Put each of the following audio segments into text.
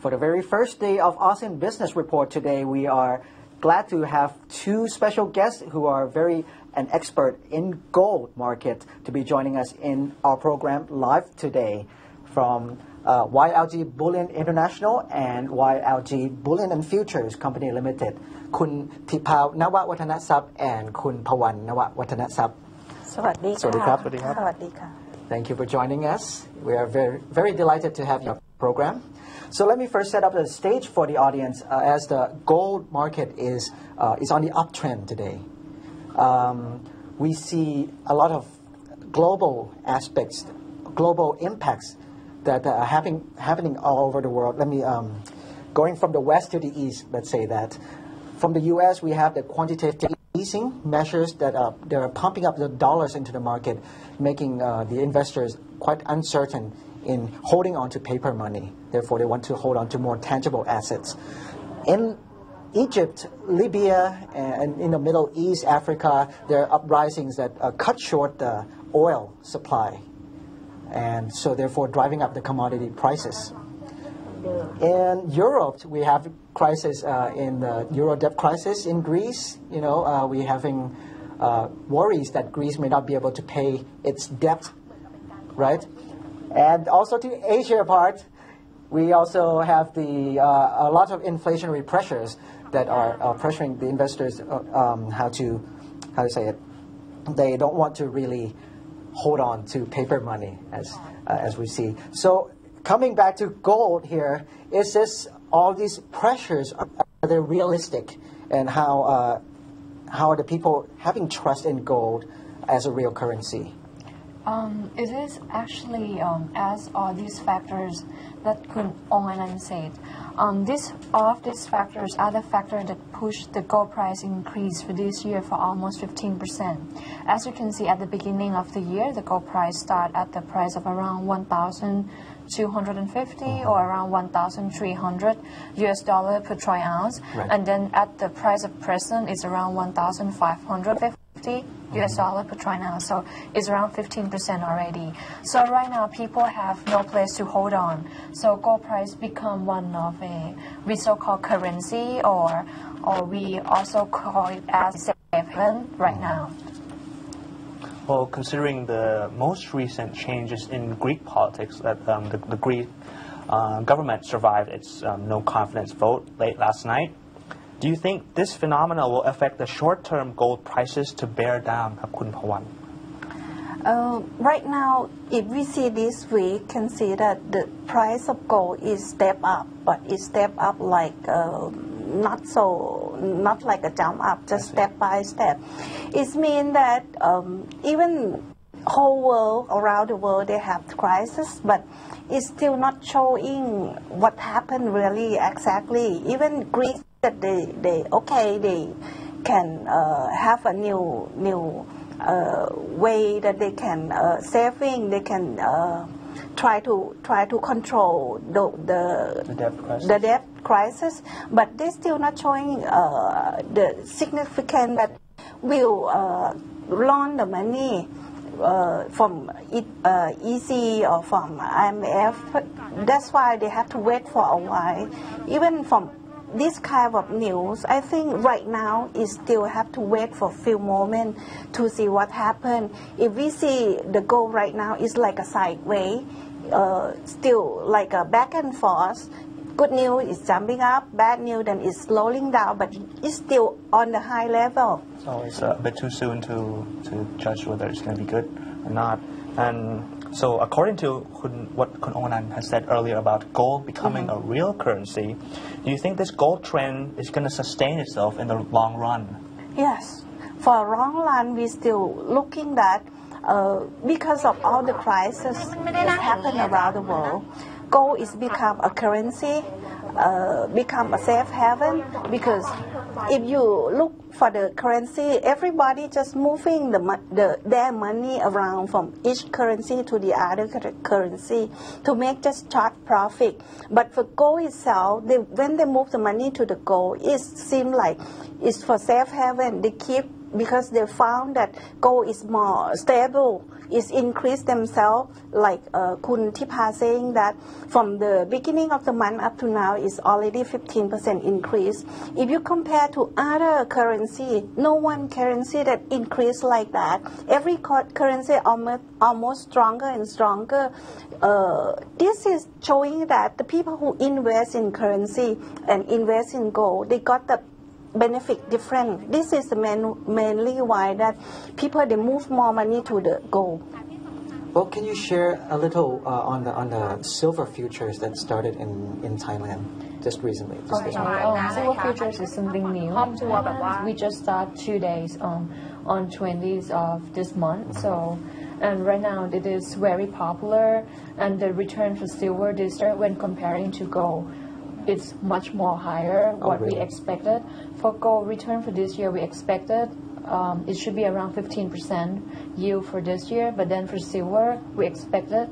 For the very first day of Asean Business Report today, we are glad to have two special guests who are an expert in gold market to be joining us in our program live today from YLG Bullion International and YLG Bullion and Futures Company Limited คุณทิพาวนววัฒนทรัพย์ and คุณพวรรณนววัฒนทรัพย์ สวัสดีค่ะ สวัสดีครับ สวัสดีครับ สวัสดีค่ะ Thank you for joining us. We are very delighted to have your program. So let me first set up the stage for the audience as the gold market is on the uptrend today. We see a lot of global aspects, global impacts that are happening all over the world. Let me going from the west to the east. Let's say that from the U.S. we have the quantitative easing measures that are pumping up the dollars into the market, making the investors quite uncertain in holding on to paper money. Therefore, they want to hold on to more tangible assets. In Egypt, Libya, and in the Middle East, Africa, there are uprisings that cut short the oil supply, and so therefore driving up the commodity prices. In Europe, we have crisis in the Euro debt crisis in Greece. We're having worries that Greece may not be able to pay its debt, right? And also to Asia part, we also have a lot of inflationary pressures that are pressuring the investors. How to say it? They don't want to really hold on to paper money as we see. So coming back to gold here, is this all these pressures, are they realistic, and how are the people having trust in gold as a real currency? It is actually as all these factors that Kun Onganan said. All of these factors are the factors that push the gold price increase for this year for almost 15%. As you can see at the beginning of the year, the gold price started at the price of around 1,250 or around 1,300 US dollar per troy ounce, right. And then at the price of present is around 1,550 US dollar per troy ounce, so it's around 15% already. So right now people have no place to hold on, so gold price become one of we so-called currency, or we also call it as safe haven right now. Well, considering the most recent changes in Greek politics, that the Greek government survived its no confidence vote late last night, do you think this phenomenon will affect the short-term gold prices to bear down, Kun Pawan? Right now, if we see this, we can see that the price of gold is step up, but it step up like not like a jump up, just step by step. It means that even whole world, around the world, they have crisis, but it's still not showing what happened really exactly. Even Greece, that they can have a new way that they can saving, they can try to control the debt crisis, but they're still not showing the significant that will loan the money from EC or from IMF. That's why they have to wait for a while. Even from this kind of news, I think right now is still have to wait for a few moments to see what happened. If we see the gold right now is like a sideways, still like a back and forth. Good news is jumping up, bad news then it's slowing down, but it's still on the high level. So it's a bit too soon to judge whether it's going to be good or not. And so according to what Kun Onganan has said earlier about gold becoming a real currency, do you think this gold trend is going to sustain itself in the long run? Yes. For a long run, we're still looking that because of all the crises that happen around the world, gold is become a currency, become a safe haven, because if you look for the currency, everybody just moving their money around from each currency to the other currency to make just short profit. But for gold itself, when they move the money to the gold, it seems like it's for safe haven. They keep because they found that gold is more stable, is increased themselves. Like Kun Tipa saying that from the beginning of the month up to now is already 15% increase. If you compare to other currency, no one currency that increase like that. Every currency almost stronger and stronger. This is showing that the people who invest in currency and invest in gold, they got the benefit different. This is mainly why that people they move more money to the gold. Well, can you share a little on the silver futures that started in Thailand just recently? Silver futures is something new. We just start 2 days on 20th of this month. So, and right now it is very popular, and the return for silver this year when comparing to gold, it's much more higher what we expected. For gold return for this year, we expected it should be around 15% yield for this year, but then for silver, we expected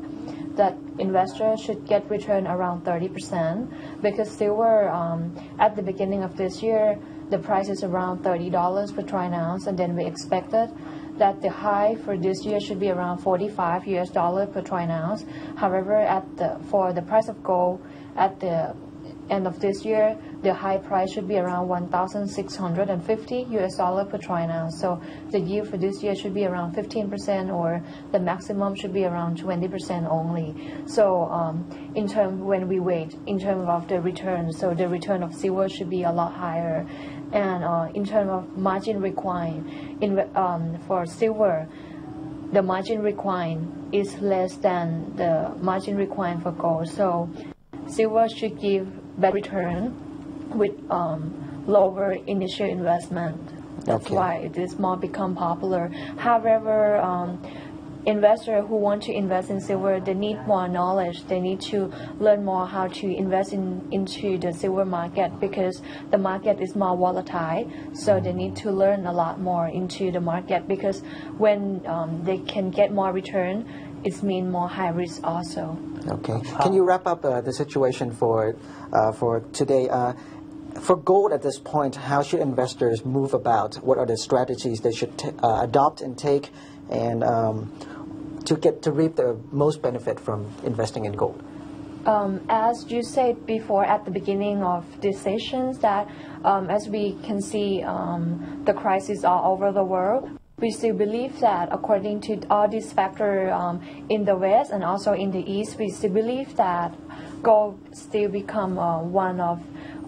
that investors should get return around 30% because silver at the beginning of this year, the price is around $30 per troy ounce, and then we expected that the high for this year should be around $45 per troy ounce. However, for the price of gold at the end of this year, the high price should be around $1,650 per troy ounce. So the yield for this year should be around 15%, or the maximum should be around 20% only. So in terms when we wait in terms of the return, so the return of silver should be a lot higher. And in terms of margin required, for silver, the margin required is less than the margin required for gold. So silver should give better return with lower initial investment. That's why it is more become popular. However, investors who want to invest in silver, they need more knowledge. They need to learn more how to invest into the silver market because the market is more volatile. So they need to learn a lot more into the market because when they can get more return, it means more high risk also. Okay. Can you wrap up the situation for today? For gold at this point, how should investors move about? What are the strategies they should adopt and take, and to reap the most benefit from investing in gold? As you said before at the beginning of this session, that as we can see, the crisis all over the world. We still believe that according to all these factors in the West and also in the East, we still believe that gold still become one of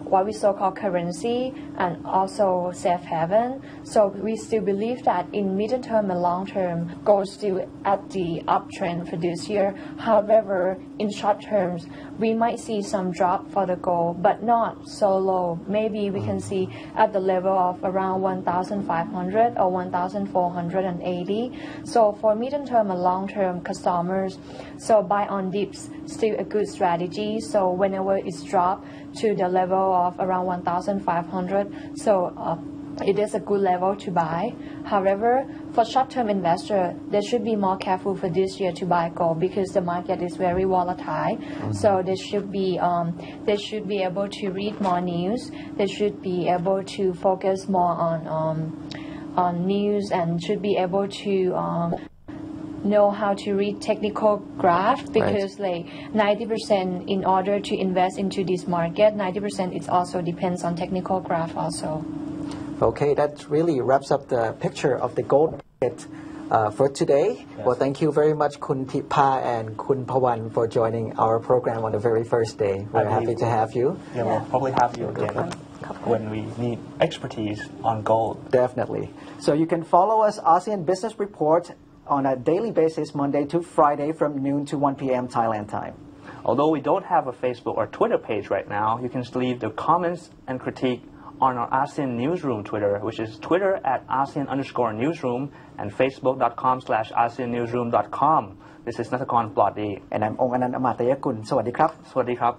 what we so-called currency and also safe haven. So we still believe that in medium term and long term, gold still at the uptrend for this year. However, in short terms, we might see some drop for the gold, but not so low. Maybe we can see at the level of around 1,500 or 1,480. So for medium term and long term customers, so buy on dips still a good strategy. So whenever it's dropped to the level of around 1,500, so it is a good level to buy. However, for short-term investor, they should be more careful for this year to buy gold because the market is very volatile. So they should be able to read more news. They should be able to focus more on news and should be able to know how to read technical graph because like 90% in order to invest into this market, 90% it also depends on technical graph also. Okay, that really wraps up the picture of the gold market for today. Yes. Well, thank you very much, Kun Thipa and Kun Phawan, for joining our program on the very first day. We're happy to have you. Yeah, we'll probably have you again when we need expertise on gold. Definitely. So you can follow us ASEAN Business Report on a daily basis, Monday to Friday from noon to 1 p.m. Thailand time. Although we don't have a Facebook or Twitter page right now, you can leave the comments and critique on our ASEAN Newsroom Twitter, which is Twitter at ASEAN_Newsroom and Facebook.com/ASEANNewsroom.com. This is Nathakon Plotdi. And I'm Ong Anand Amatayakun. สวัสดีครับ สวัสดีครับ